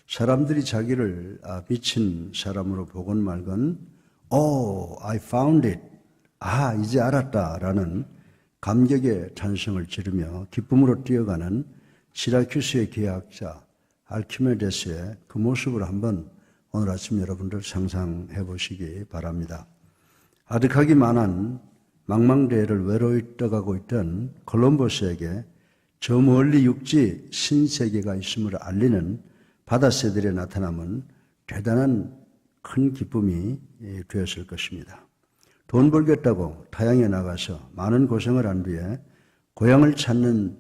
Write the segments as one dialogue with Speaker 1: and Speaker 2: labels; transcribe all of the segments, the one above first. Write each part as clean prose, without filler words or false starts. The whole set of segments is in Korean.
Speaker 1: 사람들이 자기를 미친 사람으로 보건 말건 I found it. 이제 알았다라는 감격의 찬성을 지르며 기쁨으로 뛰어가는 시라큐스의 기하학자 알키메데스의 그 모습을 한번 오늘 아침 여러분들 상상해 보시기 바랍니다. 아득하기만한 망망대해를 외로이 떠가고 있던 콜럼버스에게 저 멀리 육지 신세계가 있음을 알리는 바다새들의 나타남은 대단한 큰 기쁨이 되었을 것입니다. 돈 벌겠다고 타향에 나가서 많은 고생을 한 뒤에 고향을 찾는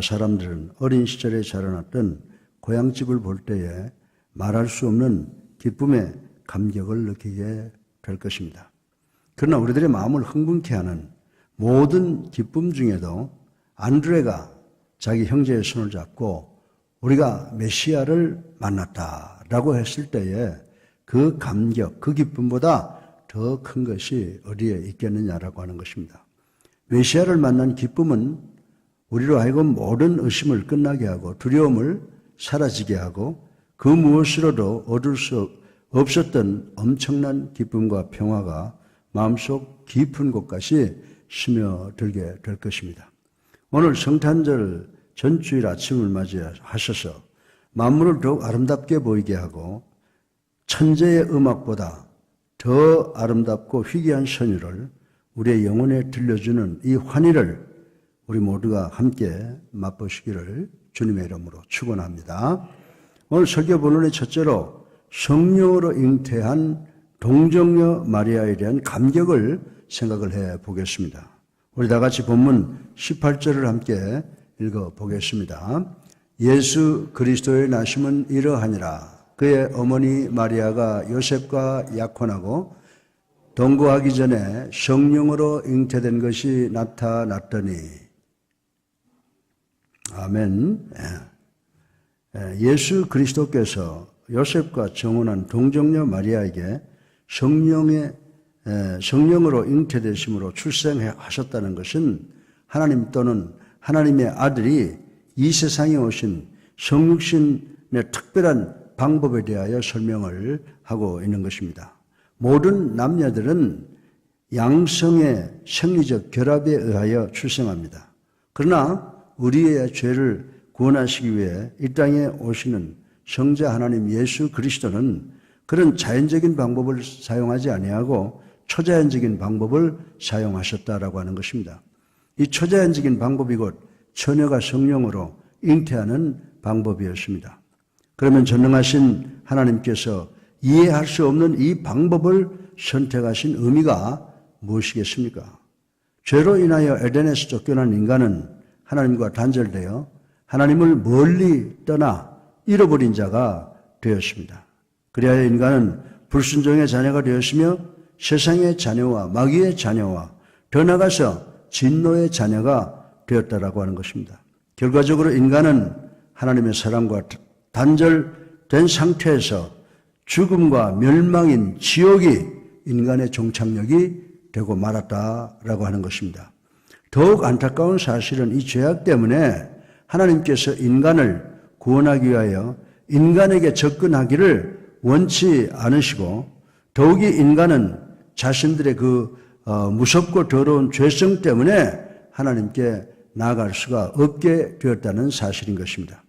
Speaker 1: 사람들은 어린 시절에 자라났던 고향집을 볼 때에 말할 수 없는 기쁨의 감격을 느끼게 될 것입니다. 그러나 우리들의 마음을 흥분케 하는 모든 기쁨 중에도 안드레가 자기 형제의 손을 잡고 우리가 메시아를 만났다라고 했을 때에 그 감격, 그 기쁨보다 더 큰 것이 어디에 있겠느냐라고 하는 것입니다. 메시아를 만난 기쁨은 우리로 하여금 모든 의심을 끝나게 하고 두려움을 사라지게 하고 그 무엇으로도 얻을 수 없었던 엄청난 기쁨과 평화가 마음속 깊은 곳까지 스며들게 될 것입니다. 오늘 성탄절 전주일 아침을 맞이하셔서 만물을 더욱 아름답게 보이게 하고 천재의 음악보다 더 아름답고 희귀한 선율을 우리의 영혼에 들려주는 이 환희를 우리 모두가 함께 맛보시기를 주님의 이름으로 축원합니다. 오늘 설교 본론의 첫째로 성령으로 잉태한 동정녀 마리아에 대한 감격을 생각을 해 보겠습니다. 우리 다 같이 본문 18절을 함께 읽어 보겠습니다. 예수 그리스도의 나심은 이러하니라. 그의 어머니 마리아가 요셉과 약혼하고 동거하기 전에 성령으로 잉태된 것이 나타났더니 아멘. 예수 그리스도께서 요셉과 정혼한 동정녀 마리아에게 성령으로 잉태되심으로 출생하셨다는 것은 하나님 또는 하나님의 아들이 이 세상에 오신 성육신의 특별한 방법에 대하여 설명을 하고 있는 것입니다. 모든 남녀들은 양성의 생리적 결합에 의하여 출생합니다. 그러나 우리의 죄를 구원하시기 위해 이 땅에 오시는 성자 하나님 예수 그리스도는 그런 자연적인 방법을 사용하지 아니하고 초자연적인 방법을 사용하셨다라고 하는 것입니다. 이 초자연적인 방법이 곧 처녀가 성령으로 잉태하는 방법이었습니다. 그러면 전능하신 하나님께서 이해할 수 없는 이 방법을 선택하신 의미가 무엇이겠습니까? 죄로 인하여 에덴에서 쫓겨난 인간은 하나님과 단절되어 하나님을 멀리 떠나 잃어버린 자가 되었습니다. 그리하여 인간은 불순종의 자녀가 되었으며 세상의 자녀와 마귀의 자녀와 더 나아가서 진노의 자녀가 되었다라고 하는 것입니다. 결과적으로 인간은 하나님의 사랑과 단절된 상태에서 죽음과 멸망인 지옥이 인간의 종착역이 되고 말았다라고 하는 것입니다. 더욱 안타까운 사실은 이 죄악 때문에 하나님께서 인간을 구원하기 위하여 인간에게 접근하기를 원치 않으시고 더욱이 인간은 자신들의 그 무섭고 더러운 죄성 때문에 하나님께 나아갈 수가 없게 되었다는 사실인 것입니다.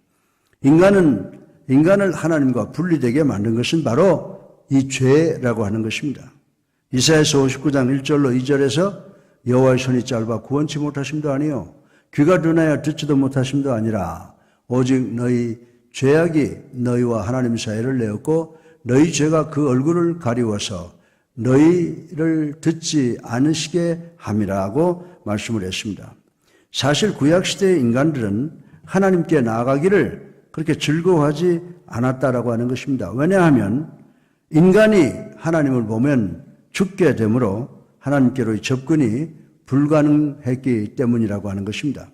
Speaker 1: 인간을 하나님과 분리되게 만든 것은 바로 이 죄라고 하는 것입니다. 이사야서 59장 1절로 2절에서 여호와의 손이 짧아 구원치 못하심도 아니요 귀가 둔하여 듣지도 못하심도 아니라 오직 너희 죄악이 너희와 하나님 사이를 내었고 너희 죄가 그 얼굴을 가리워서 너희를 듣지 않으시게 함이라고 말씀을 했습니다. 사실 구약시대의 인간들은 하나님께 나아가기를 그렇게 즐거워하지 않았다라고 하는 것입니다. 왜냐하면 인간이 하나님을 보면 죽게 되므로 하나님께로의 접근이 불가능했기 때문이라고 하는 것입니다.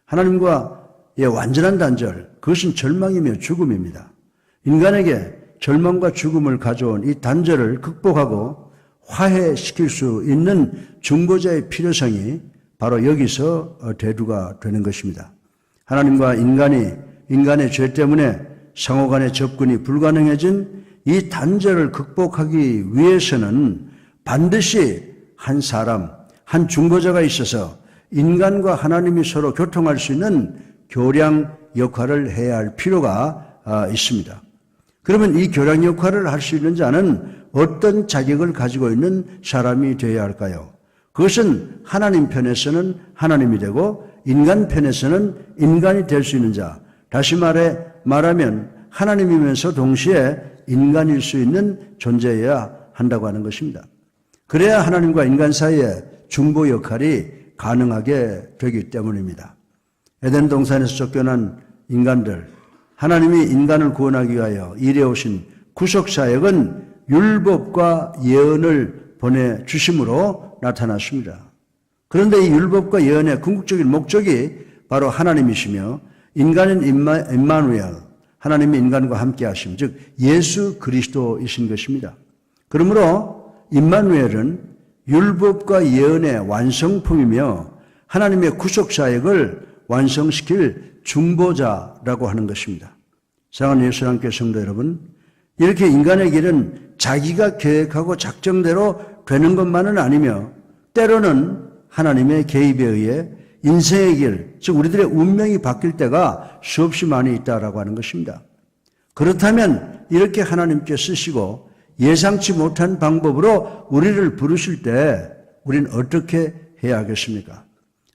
Speaker 1: 하나님과의 완전한 단절, 그것은 절망이며 죽음입니다. 인간에게 절망과 죽음을 가져온 이 단절을 극복하고 화해시킬 수 있는 중보자의 필요성이 바로 여기서 대두가 되는 것입니다. 하나님과 인간의 죄 때문에 상호 간의 접근이 불가능해진 이 단절을 극복하기 위해서는 반드시 한 사람, 한 중보자가 있어서 인간과 하나님이 서로 교통할 수 있는 교량 역할을 해야 할 필요가 있습니다. 그러면 이 교량 역할을 할 수 있는 자는 어떤 자격을 가지고 있는 사람이 되어야 할까요? 그것은 하나님 편에서는 하나님이 되고 인간 편에서는 인간이 될 수 있는 자, 다시 말하면 하나님이면서 동시에 인간일 수 있는 존재여야 한다고 하는 것입니다. 그래야 하나님과 인간 사이에 중보 역할이 가능하게 되기 때문입니다. 에덴 동산에서 쫓겨난 인간들, 하나님이 인간을 구원하기 위하여 일해오신 구속사역은 율법과 예언을 보내주심으로 나타났습니다. 그런데 이 율법과 예언의 궁극적인 목적이 바로 하나님이시며 인간은 임마누엘, 하나님이 인간과 함께 하심, 즉 예수 그리스도이신 것입니다. 그러므로 임마누엘은 율법과 예언의 완성품이며 하나님의 구속사역을 완성시킬 중보자라고 하는 것입니다. 사랑하는 예수님께 성도 여러분, 이렇게 인간의 길은 자기가 계획하고 작정대로 되는 것만은 아니며 때로는 하나님의 개입에 의해 인생의 길, 즉 우리들의 운명이 바뀔 때가 수없이 많이 있다라고 하는 것입니다. 그렇다면 이렇게 하나님께 쓰시고 예상치 못한 방법으로 우리를 부르실 때 우리는 어떻게 해야 하겠습니까?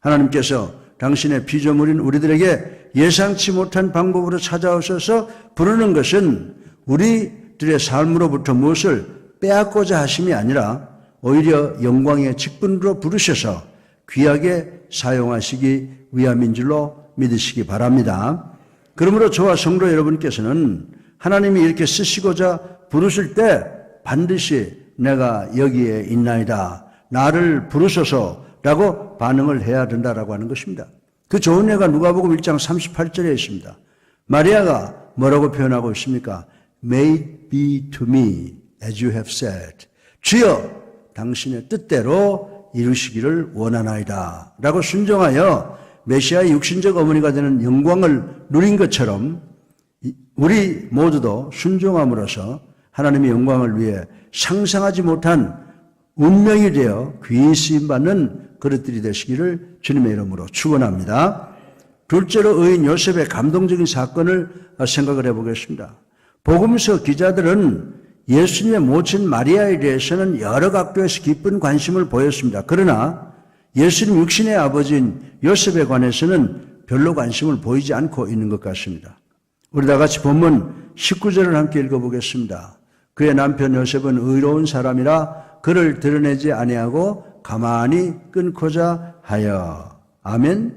Speaker 1: 하나님께서 당신의 피조물인 우리들에게 예상치 못한 방법으로 찾아오셔서 부르는 것은 우리들의 삶으로부터 무엇을 빼앗고자 하심이 아니라 오히려 영광의 직분으로 부르셔서 귀하게 사용하시기 위함인 줄로 믿으시기 바랍니다. 그러므로 저와 성도 여러분께서는 하나님이 이렇게 쓰시고자 부르실 때 반드시 내가 여기에 있나이다, 나를 부르소서라고 반응을 해야 된다라고 하는 것입니다. 그 좋은 예가 누가복음 1장 38절에 있습니다. 마리아가 뭐라고 표현하고 있습니까? May it be to me as you have said. 주여 당신의 뜻대로 이루시기를 원하나이다 라고 순종하여 메시아의 육신적 어머니가 되는 영광을 누린 것처럼 우리 모두도 순종함으로써 하나님의 영광을 위해 상상하지 못한 운명이 되어 귀히 쓰임받는 그릇들이 되시기를 주님의 이름으로 축원합니다. 둘째로 의인 요셉의 감동적인 사건을 생각을 해보겠습니다. 복음서 기자들은 예수님의 모친 마리아에 대해서는 여러 각도에서 깊은 관심을 보였습니다. 그러나 예수님 육신의 아버지인 요셉에 관해서는 별로 관심을 보이지 않고 있는 것 같습니다. 우리 다 같이 본문 19절을 함께 읽어보겠습니다. 그의 남편 요셉은 의로운 사람이라 그를 드러내지 아니하고 가만히 끊고자 하여. 아멘.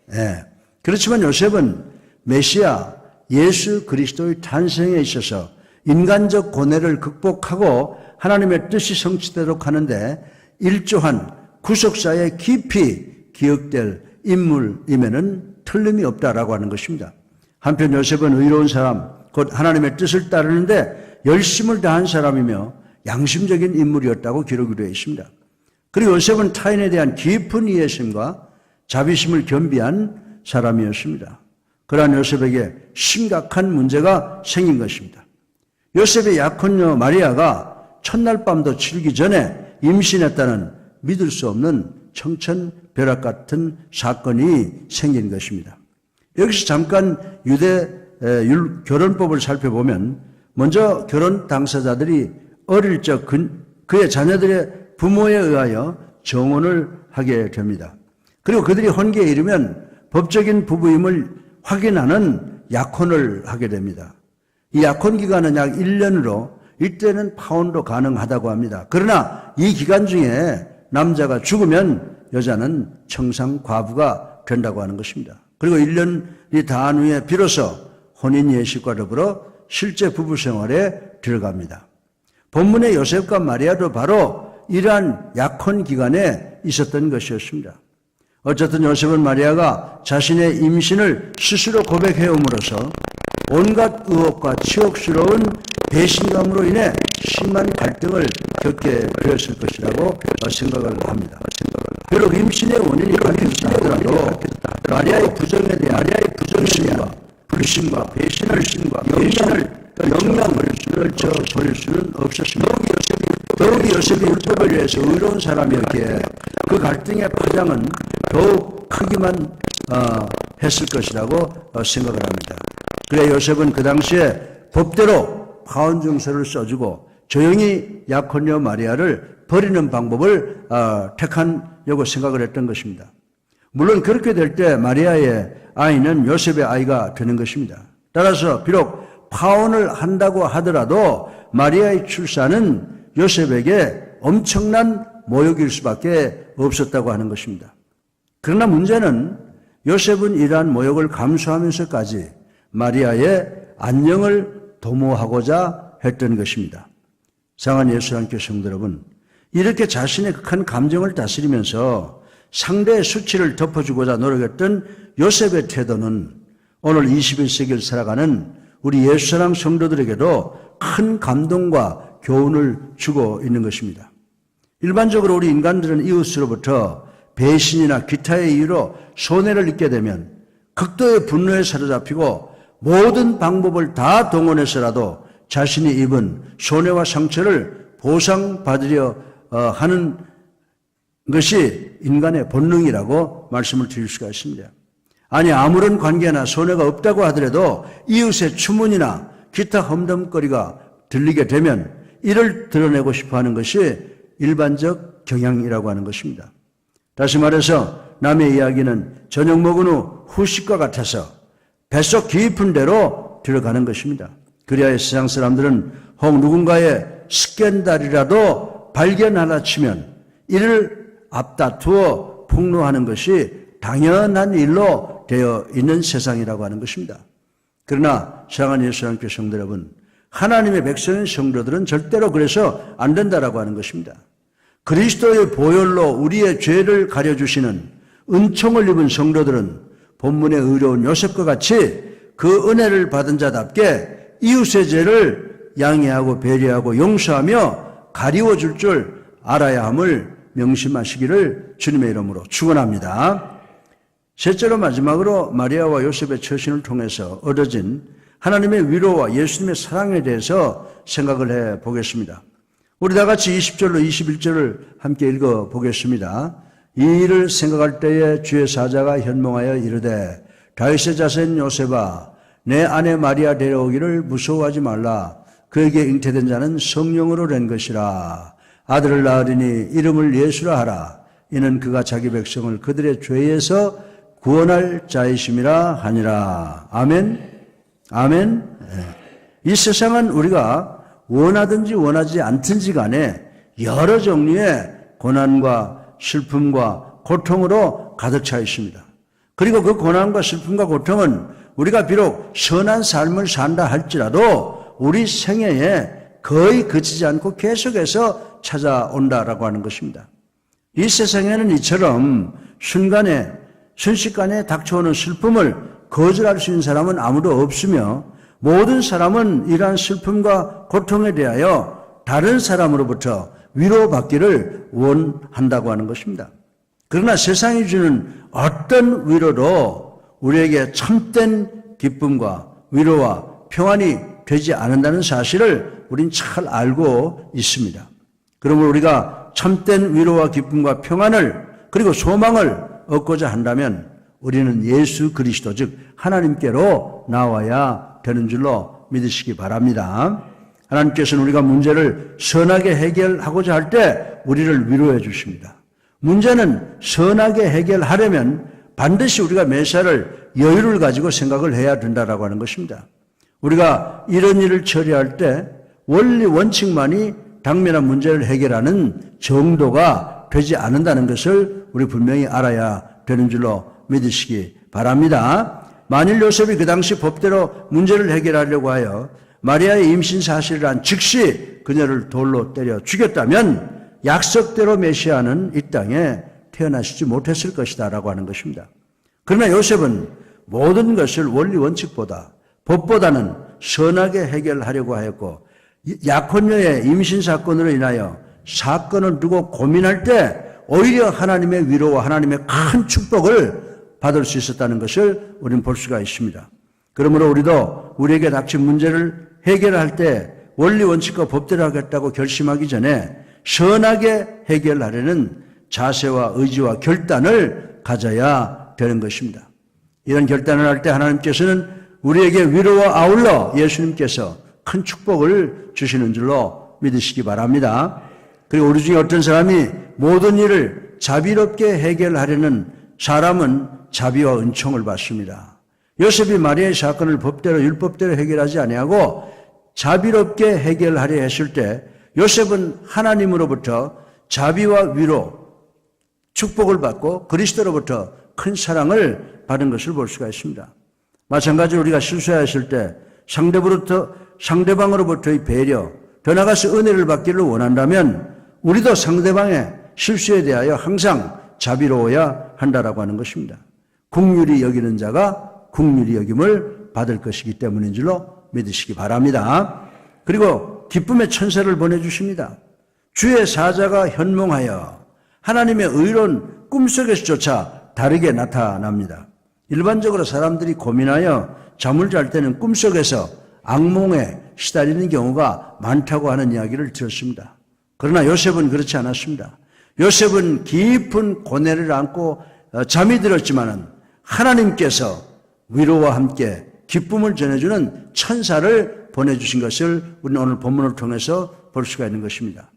Speaker 1: 네. 그렇지만 요셉은 메시아 예수 그리스도의 탄생에 있어서 인간적 고뇌를 극복하고 하나님의 뜻이 성취되도록 하는데 일조한 구속사에 깊이 기억될 인물임에는 틀림이 없다라고 하는 것입니다. 한편 요셉은 의로운 사람, 곧 하나님의 뜻을 따르는데 열심을 다한 사람이며 양심적인 인물이었다고 기록이 되어 있습니다. 그리고 요셉은 타인에 대한 깊은 이해심과 자비심을 겸비한 사람이었습니다. 그러한 요셉에게 심각한 문제가 생긴 것입니다. 요셉의 약혼녀 마리아가 첫날 밤도 치르기 전에 임신했다는 믿을 수 없는 청천벽력 같은 사건이 생긴 것입니다. 여기서 잠깐 유대 결혼법을 살펴보면 먼저 결혼 당사자들이 어릴 적 그의 자녀들의 부모에 의하여 정혼을 하게 됩니다. 그리고 그들이 혼기에 이르면 법적인 부부임을 확인하는 약혼을 하게 됩니다. 이 약혼 기간은 약 1년으로 이때는 파혼도 가능하다고 합니다. 그러나 이 기간 중에 남자가 죽으면 여자는 청상 과부가 된다고 하는 것입니다. 그리고 1년이 다한 후에 비로소 혼인 예식과 더불어 실제 부부 생활에 들어갑니다. 본문의 요셉과 마리아도 바로 이러한 약혼 기간에 있었던 것이었습니다. 어쨌든 요셉은 마리아가 자신의 임신을 스스로 고백해옴으로써 온갖 의혹과 치욕스러운 배신감으로 인해 심한 갈등을 겪게 되었을 것이라고 생각을 합니다. 비록 임신의 원인이 밝혀지더라도 마리아의 부정에 대한 부정심과 불신과 배신을 영향을 버릴 수는 없었습니다. 더욱이 요셉이 율법을 위해서 의로운 사람이었기에 그 갈등의 파장은 더욱 크기만 했을 것이라고 생각을 합니다. 그래 요셉은 그 당시에 법대로 파혼 증서를 써주고 조용히 약혼녀 마리아를 버리는 방법을 택하려고 생각을 했던 것입니다. 물론 그렇게 될 때 마리아의 아이는 요셉의 아이가 되는 것입니다. 따라서 비록 파혼을 한다고 하더라도 마리아의 출산은 요셉에게 엄청난 모욕일 수밖에 없었다고 하는 것입니다. 그러나 문제는 요셉은 이러한 모욕을 감수하면서까지 마리아의 안녕을 도모하고자 했던 것입니다. 사랑하는 예수 안교 성도 여러분, 이렇게 자신의 극한 감정을 다스리면서 상대의 수치를 덮어주고자 노력했던 요셉의 태도는 오늘 21세기를 살아가는 우리 예수사랑 성도들에게도 큰 감동과 교훈을 주고 있는 것입니다. 일반적으로 우리 인간들은 이웃으로부터 배신이나 기타의 이유로 손해를 입게 되면 극도의 분노에 사로잡히고 모든 방법을 다 동원해서라도 자신이 입은 손해와 상처를 보상받으려 하는 것이 인간의 본능이라고 말씀을 드릴 수가 있습니다. 아니 아무런 관계나 손해가 없다고 하더라도 이웃의 추문이나 기타 험담거리가 들리게 되면 이를 드러내고 싶어하는 것이 일반적 경향이라고 하는 것입니다. 다시 말해서 남의 이야기는 저녁 먹은 후 후식과 같아서 뱃속 깊은 데로 들어가는 것입니다. 그리하여 세상 사람들은 혹 누군가의 스캔들이라도 발견하나 치면 이를 앞다투어 폭로하는 것이 당연한 일로 되어 있는 세상이라고 하는 것입니다. 그러나 사랑하는 예수 안교 성도 여러분, 하나님의 백성인 성도들은 절대로 그래서 안 된다라고 하는 것입니다. 그리스도의 보혈로 우리의 죄를 가려주시는 은총을 입은 성도들은 본문의 의로운 요셉과 같이 그 은혜를 받은 자답게 이웃의 죄를 양해하고 배려하고 용서하며 가리워줄 줄 알아야 함을 명심하시기를 주님의 이름으로 축원합니다. 셋째로 마지막으로 마리아와 요셉의 처신을 통해서 얻어진 하나님의 위로와 예수님의 사랑에 대해서 생각을 해 보겠습니다. 우리 다 같이 20절로 21절을 함께 읽어 보겠습니다. 이 일을 생각할 때에 주의 사자가 현몽하여 이르되 다윗의 자손 요셉아 내 아내 마리아 데려오기를 무서워하지 말라. 그에게 잉태된 자는 성령으로 된 것이라. 아들을 낳으리니 이름을 예수라 하라. 이는 그가 자기 백성을 그들의 죄에서 구원할 자이심이라 하니라. 아멘. 아멘. 이 세상은 우리가 원하든지 원하지 않든지 간에 여러 종류의 고난과 슬픔과 고통으로 가득 차 있습니다. 그리고 그 고난과 슬픔과 고통은 우리가 비록 선한 삶을 산다 할지라도 우리 생애에 거의 그치지 않고 계속해서 찾아온다라고 하는 것입니다. 이 세상에는 이처럼 순식간에 닥쳐오는 슬픔을 거절할 수 있는 사람은 아무도 없으며 모든 사람은 이러한 슬픔과 고통에 대하여 다른 사람으로부터 위로받기를 원한다고 하는 것입니다. 그러나 세상이 주는 어떤 위로도 우리에게 참된 기쁨과 위로와 평안이 되지 않는다는 사실을 우린 잘 알고 있습니다. 그러므로 우리가 참된 위로와 기쁨과 평안을 그리고 소망을 얻고자 한다면 우리는 예수 그리스도 즉 하나님께로 나와야 되는 줄로 믿으시기 바랍니다. 하나님께서는 우리가 문제를 선하게 해결하고자 할 때 우리를 위로해 주십니다. 문제는 선하게 해결하려면 반드시 우리가 메시아를 여유를 가지고 생각을 해야 된다라고 하는 것입니다. 우리가 이런 일을 처리할 때 원리 원칙만이 당면한 문제를 해결하는 정도가 되지 않는다는 것을 우리 분명히 알아야 되는 줄로 믿으시기 바랍니다. 만일 요셉이 그 당시 법대로 문제를 해결하려고 하여 마리아의 임신 사실을 한 즉시 그녀를 돌로 때려 죽였다면 약속대로 메시아는 이 땅에 태어나시지 못했을 것이다 라고 하는 것입니다. 그러나 요셉은 모든 것을 원리 원칙보다 법보다는 선하게 해결하려고 하였고 약혼녀의 임신 사건으로 인하여 사건을 두고 고민할 때 오히려 하나님의 위로와 하나님의 큰 축복을 받을 수 있었다는 것을 우리는 볼 수가 있습니다. 그러므로 우리도 우리에게 닥친 문제를 해결할 때 원리 원칙과 법대로 하겠다고 결심하기 전에 선하게 해결하려는 자세와 의지와 결단을 가져야 되는 것입니다. 이런 결단을 할 때 하나님께서는 우리에게 위로와 아울러 예수님께서 큰 축복을 주시는 줄로 믿으시기 바랍니다. 그리고 우리 중에 어떤 사람이 모든 일을 자비롭게 해결하려는 사람은 자비와 은총을 받습니다. 요셉이 마리아의 사건을 법대로 율법대로 해결하지 아니하고 자비롭게 해결하려 했을 때 요셉은 하나님으로부터 자비와 위로, 축복을 받고 그리스도로부터 큰 사랑을 받은 것을 볼 수가 있습니다. 마찬가지로 우리가 실수했을 때 상대방으로부터의 배려, 더 나아가서 은혜를 받기를 원한다면 우리도 상대방의 실수에 대하여 항상 자비로워야 한다라고 하는 것입니다. 긍휼히 여기는 자가 긍휼히 여김을 받을 것이기 때문인 줄로 믿으시기 바랍니다. 그리고 기쁨의 천사를 보내주십니다. 주의 사자가 현몽하여 하나님의 의로운 꿈속에서조차 다르게 나타납니다. 일반적으로 사람들이 고민하여 잠을 잘 때는 꿈속에서 악몽에 시달리는 경우가 많다고 하는 이야기를 들었습니다. 그러나 요셉은 그렇지 않았습니다. 요셉은 깊은 고뇌를 안고 잠이 들었지만은 하나님께서 위로와 함께 기쁨을 전해주는 천사를 보내주신 것을 우리는 오늘 본문을 통해서 볼 수가 있는 것입니다.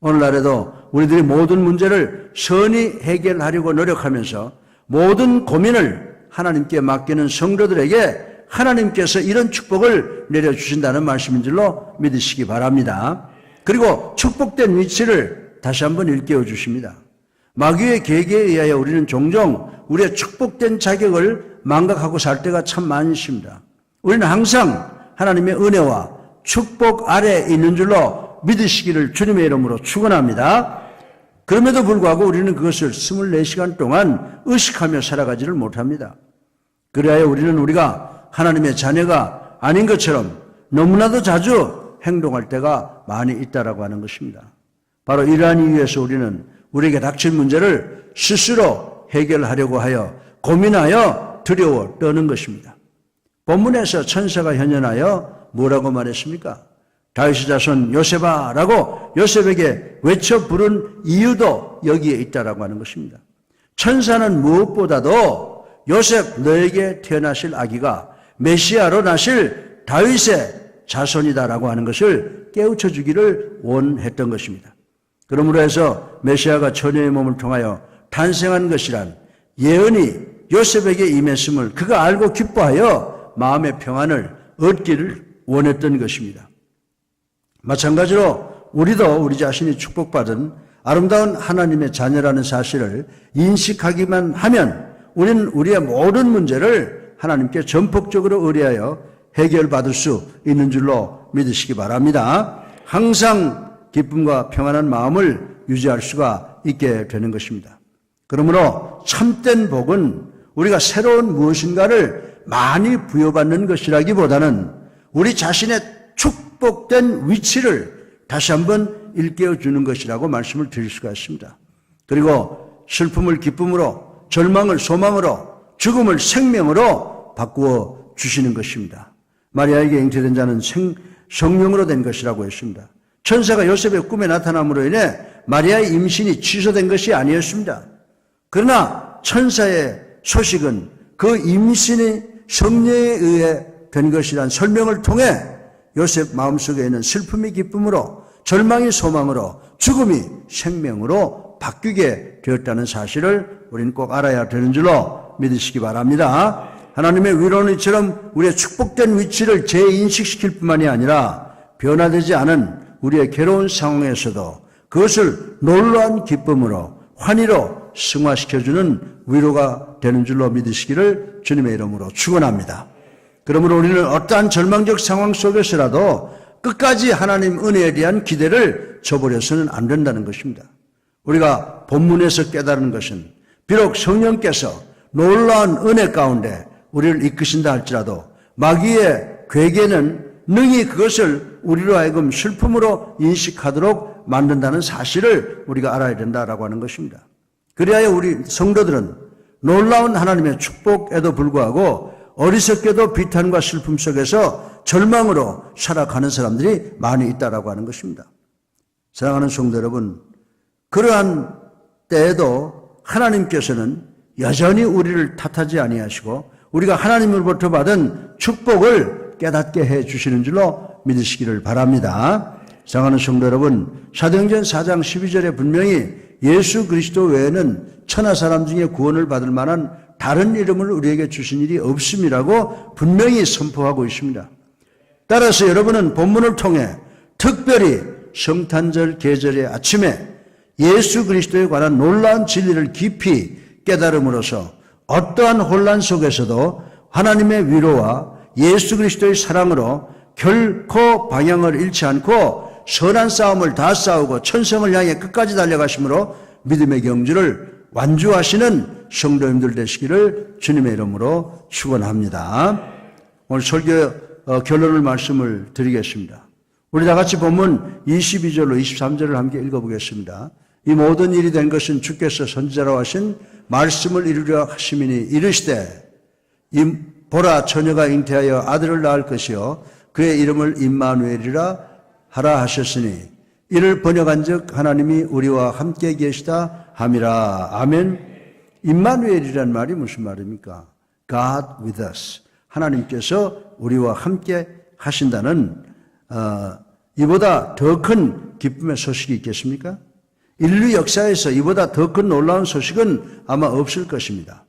Speaker 1: 오늘날에도 우리들이 모든 문제를 선히 해결하려고 노력하면서 모든 고민을 하나님께 맡기는 성도들에게 하나님께서 이런 축복을 내려주신다는 말씀인 줄로 믿으시기 바랍니다. 그리고 축복된 위치를 다시 한번 일깨워 주십니다. 마귀의 계계에 의하여 우리는 종종 우리의 축복된 자격을 망각하고 살 때가 참 많이 있습니다. 우리는 항상 하나님의 은혜와 축복 아래에 있는 줄로 믿으시기를 주님의 이름으로 축원합니다. 그럼에도 불구하고 우리는 그것을 24시간 동안 의식하며 살아가지를 못합니다. 그래야 우리는 우리가 하나님의 자녀가 아닌 것처럼 너무나도 자주 행동할 때가 많이 있다라고 하는 것입니다. 바로 이러한 이유에서 우리는 우리에게 닥칠 문제를 스스로 해결하려고 하여 고민하여 두려워 떠는 것입니다. 본문에서 천사가 현현하여 뭐라고 말했습니까? 다윗의 자손 요셉아 라고 요셉에게 외쳐 부른 이유도 여기에 있다라고 하는 것입니다. 천사는 무엇보다도 요셉 너에게 태어나실 아기가 메시아로 나실 다윗의 자손이다라고 하는 것을 깨우쳐 주기를 원했던 것입니다. 그러므로 해서 메시아가 처녀의 몸을 통하여 탄생한 것이란 예언이 요셉에게 임했음을 그가 알고 기뻐하여 마음의 평안을 얻기를 원했던 것입니다. 마찬가지로 우리도 우리 자신이 축복받은 아름다운 하나님의 자녀라는 사실을 인식하기만 하면 우리는 우리의 모든 문제를 하나님께 전폭적으로 의뢰하여 해결받을 수 있는 줄로 믿으시기 바랍니다. 항상 기쁨과 평안한 마음을 유지할 수가 있게 되는 것입니다. 그러므로 참된 복은 우리가 새로운 무엇인가를 많이 부여받는 것이라기보다는 우리 자신의 축복된 위치를 다시 한번 일깨워 주는 것이라고 말씀을 드릴 수가 있습니다. 그리고 슬픔을 기쁨으로, 절망을 소망으로, 죽음을 생명으로 바꾸어 주시는 것입니다. 마리아에게 잉태된 자는 성령으로 된 것이라고 했습니다. 천사가 요셉의 꿈에 나타남으로 인해 마리아의 임신이 취소된 것이 아니었습니다. 그러나 천사의 소식은 그 임신이 성령에 의해 된 것이란 설명을 통해 요셉 마음속에 있는 슬픔이 기쁨으로, 절망이 소망으로, 죽음이 생명으로 바뀌게 되었다는 사실을 우리는 꼭 알아야 되는 줄로 믿으시기 바랍니다. 하나님의 위로는 이처럼 우리의 축복된 위치를 재인식시킬 뿐만이 아니라 변화되지 않은 우리의 괴로운 상황에서도 그것을 놀라운 기쁨으로, 환희로 승화시켜주는 위로가 되는 줄로 믿으시기를 주님의 이름으로 축원합니다. 그러므로 우리는 어떠한 절망적 상황 속에서라도 끝까지 하나님 은혜에 대한 기대를 저버려서는 안 된다는 것입니다. 우리가 본문에서 깨달은 것은 비록 성령께서 놀라운 은혜 가운데 우리를 이끄신다 할지라도 마귀의 괴계는 능히 그것을 우리로 하여금 슬픔으로 인식하도록 만든다는 사실을 우리가 알아야 된다라고 하는 것입니다. 그래야 우리 성도들은 놀라운 하나님의 축복에도 불구하고 어리석게도 비탄과 슬픔 속에서 절망으로 살아가는 사람들이 많이 있다라고 하는 것입니다. 사랑하는 성도 여러분, 그러한 때에도 하나님께서는 여전히 우리를 탓하지 아니하시고 우리가 하나님으로부터 받은 축복을 깨닫게 해 주시는 줄로 믿으시기를 바랍니다. 사랑하는 성도 여러분, 사도행전 4장 12절에 분명히 예수 그리스도 외에는 천하 사람 중에 구원을 받을 만한 다른 이름을 우리에게 주신 일이 없음이라고 분명히 선포하고 있습니다. 따라서 여러분은 본문을 통해 특별히 성탄절 계절의 아침에 예수 그리스도에 관한 놀라운 진리를 깊이 깨달음으로써 어떠한 혼란 속에서도 하나님의 위로와 예수 그리스도의 사랑으로 결코 방향을 잃지 않고 선한 싸움을 다 싸우고 천성을 향해 끝까지 달려가심으로 믿음의 경주를 완주하시는 성도님들 되시기를 주님의 이름으로 축원합니다. 오늘 설교 결론을 말씀을 드리겠습니다. 우리 다 같이 본문 22절로 23절을 함께 읽어보겠습니다. 이 모든 일이 된 것은 주께서 선지자로 하신 말씀을 이루려 하심이니 이르시되 보라 처녀가 잉태하여 아들을 낳을 것이요 그의 이름을 임마누엘이라 하라 하셨으니 이를 번역한즉 하나님이 우리와 함께 계시다 함이라. 아멘. 임마누엘이란 말이 무슨 말입니까? God with us. 하나님께서 우리와 함께 하신다는 이보다 더 큰 기쁨의 소식이 있겠습니까? 인류 역사에서 이보다 더 큰 놀라운 소식은 아마 없을 것입니다.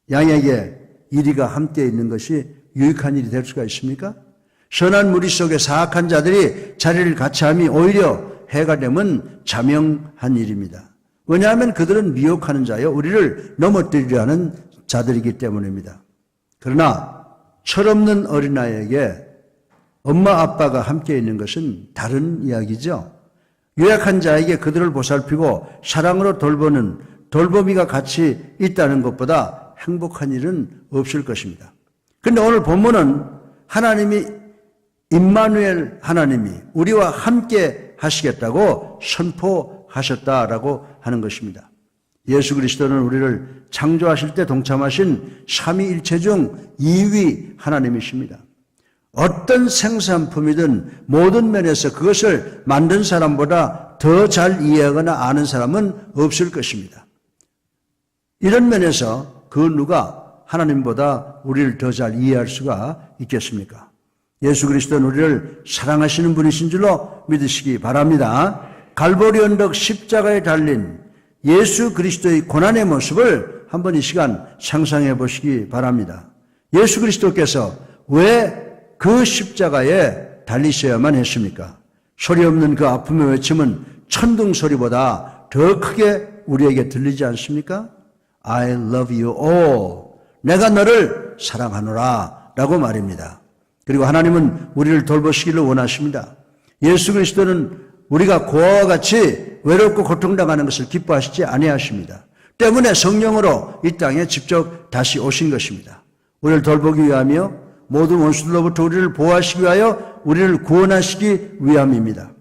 Speaker 1: 양에게 이리가 함께 있는 것이 유익한 일이 될 수가 있습니까? 선한 무리 속에 사악한 자들이 자리를 같이함이 오히려 해가 되면 자명한 일입니다. 왜냐하면 그들은 미혹하는 자여 우리를 넘어뜨리려 하는 자들이기 때문입니다. 그러나 철없는 어린아이에게 엄마 아빠가 함께 있는 것은 다른 이야기죠. 유약한 자에게 그들을 보살피고 사랑으로 돌보는 돌보미가 같이 있다는 것보다 행복한 일은 없을 것입니다. 그런데 오늘 본문은 하나님이 임마누엘 하나님이 우리와 함께 하시겠다고 선포하셨다라고 하는 것입니다. 예수 그리스도는 우리를 창조하실 때 동참하신 삼위일체 중 2위 하나님이십니다. 어떤 생산품이든 모든 면에서 그것을 만든 사람보다 더 잘 이해하거나 아는 사람은 없을 것입니다. 이런 면에서 그 누가 하나님보다 우리를 더 잘 이해할 수가 있겠습니까? 예수 그리스도는 우리를 사랑하시는 분이신 줄로 믿으시기 바랍니다. 갈보리 언덕 십자가에 달린 예수 그리스도의 고난의 모습을 한번 이 시간 상상해 보시기 바랍니다. 예수 그리스도께서 왜 그 십자가에 달리셔야만 했습니까? 소리 없는 그 아픔의 외침은 천둥 소리보다 더 크게 우리에게 들리지 않습니까? I love you all. 내가 너를 사랑하노라 라고 말입니다. 그리고 하나님은 우리를 돌보시기를 원하십니다. 예수 그리스도는 우리가 고아와 같이 외롭고 고통당하는 것을 기뻐하시지 아니하십니다. 때문에 성령으로 이 땅에 직접 다시 오신 것입니다. 우리를 돌보기 위하며 모든 원수들로부터 우리를 보호하시기 위하여 우리를 구원하시기 위함입니다.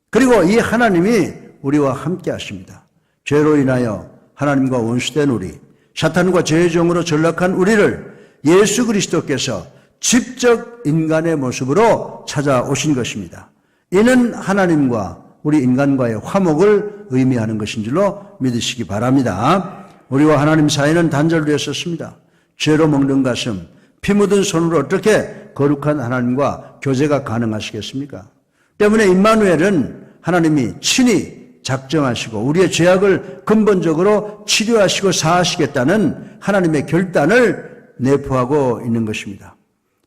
Speaker 1: 그리고 이 하나님이 우리와 함께 하십니다. 죄로 인하여 하나님과 원수된 우리, 사탄과 죄의 종으로 전락한 우리를 예수 그리스도께서 직접 인간의 모습으로 찾아오신 것입니다. 이는 하나님과 우리 인간과의 화목을 의미하는 것인 줄로 믿으시기 바랍니다. 우리와 하나님 사이는 단절되었었습니다. 죄로 먹는 가슴, 피 묻은 손으로 어떻게 거룩한 하나님과 교제가 가능하시겠습니까? 때문에 임마누엘은 하나님이 친히 작정하시고 우리의 죄악을 근본적으로 치료하시고 사하시겠다는 하나님의 결단을 내포하고 있는 것입니다.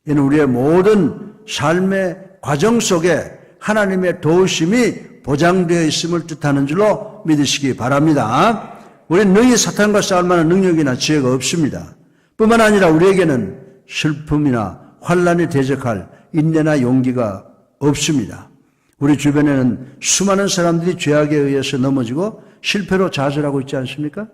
Speaker 1: 이는 우리의 모든 삶의 과정 속에 하나님의 도우심이 보장되어 있음을 뜻하는 줄로 믿으시기 바랍니다. 우리는 능히 사탄과 싸울 만한 능력이나 지혜가 없습니다. 뿐만 아니라 우리에게는 슬픔이나 환란에 대적할 인내나 용기가 없습니다. 우리 주변에는 수많은 사람들이 죄악에 의해서 넘어지고 실패로 좌절하고 있지 않습니까?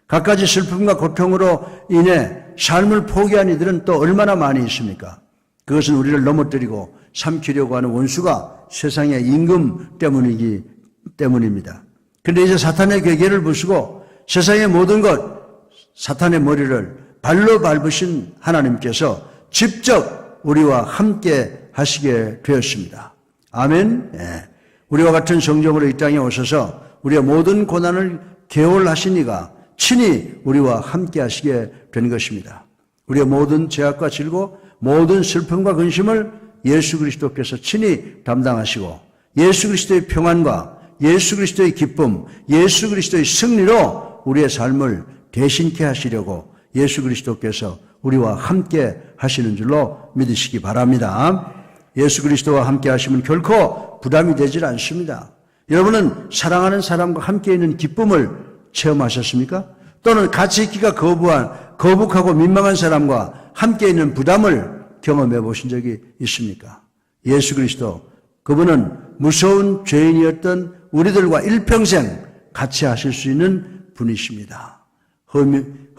Speaker 1: 갖가지 슬픔과 고통으로 인해 삶을 포기한 이들은 또 얼마나 많이 있습니까? 그것은 우리를 넘어뜨리고 삼키려고 하는 원수가 세상의 임금 때문이기 때문입니다. 그런데 이제 사탄의 괴계를 부수고 세상의 모든 것, 사탄의 머리를 발로 밟으신 하나님께서 직접 우리와 함께 하시게 되었습니다. 아멘. 예. 우리와 같은 성령으로 이 땅에 오셔서 우리의 모든 고난을 개월하신 이가 친히 우리와 함께 하시게 된 것입니다. 우리의 모든 죄악과 질고 모든 슬픔과 근심을 예수 그리스도께서 친히 담당하시고 예수 그리스도의 평안과 예수 그리스도의 기쁨, 예수 그리스도의 승리로 우리의 삶을 대신케 하시려고 예수 그리스도께서 우리와 함께 하시는 줄로 믿으시기 바랍니다. 예수 그리스도와 함께 하시면 결코 부담이 되질 않습니다. 여러분은 사랑하는 사람과 함께 있는 기쁨을 체험하셨습니까? 또는 같이 있기가 거북하고 민망한 사람과 함께 있는 부담을 경험해 보신 적이 있습니까? 예수 그리스도, 그분은 무서운 죄인이었던 우리들과 일평생 같이 하실 수 있는 분이십니다.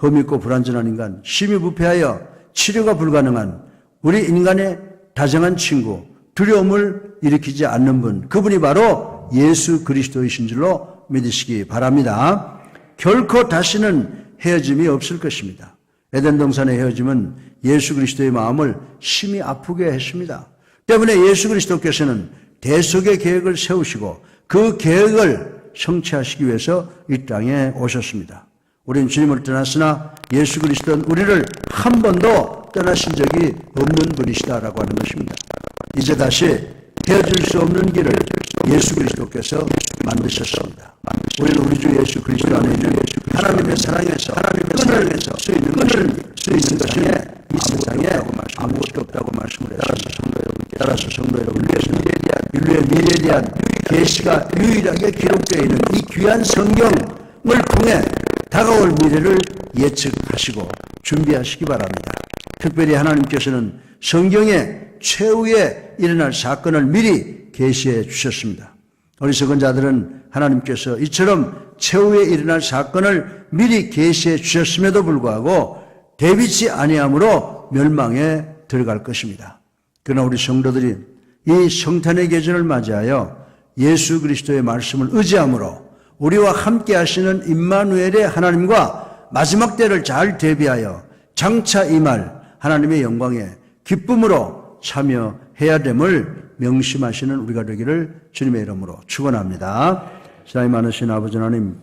Speaker 1: 험있고 불완전한 인간, 심히 부패하여 치료가 불가능한 우리 인간의 다정한 친구, 두려움을 일으키지 않는 분, 그분이 바로 예수 그리스도이신 줄로 믿으시기 바랍니다. 결코 다시는 헤어짐이 없을 것입니다. 에덴 동산의 헤어짐은 예수 그리스도의 마음을 심히 아프게 했습니다. 때문에 예수 그리스도께서는 대속의 계획을 세우시고 그 계획을 성취하시기 위해서 이 땅에 오셨습니다. 우리는 주님을 떠났으나 예수 그리스도는 우리를 한 번도 떠나신 적이 없는 분이시다라고 하는 것입니다. 이제 다시 헤어질 수 없는 길을 예수 그리스도께서 만드셨습니다. 우리는 우리 주 예수 그리스도 안에 있는 하나님의 사랑에서 끊을 수 있는 것이 이 세상에 아무것도 없다고 말씀을 했습니다. 따라서 성도 여러분께서는 인류의 미래에 대한 계시가 유일하게 기록되어 있는 이 귀한 성경을 통해 다가올 미래를 예측하시고 준비하시기 바랍니다. 특별히 하나님께서는 성경의 최후에 일어날 사건을 미리 계시해 주셨습니다. 어리석은 자들은 하나님께서 이처럼 최후에 일어날 사건을 미리 계시해 주셨음에도 불구하고 대비치 아니함으로 멸망에 들어갈 것입니다. 그러나 우리 성도들이 이 성탄의 계절을 맞이하여 예수 그리스도의 말씀을 의지함으로 우리와 함께 하시는 임마누엘의 하나님과 마지막 때를 잘 대비하여 장차 임할 하나님의 영광에 기쁨으로 참여해야 됨을 명심하시는 우리가 되기를 주님의 이름으로 축원합니다. 사랑이 많으신 아버지 하나님,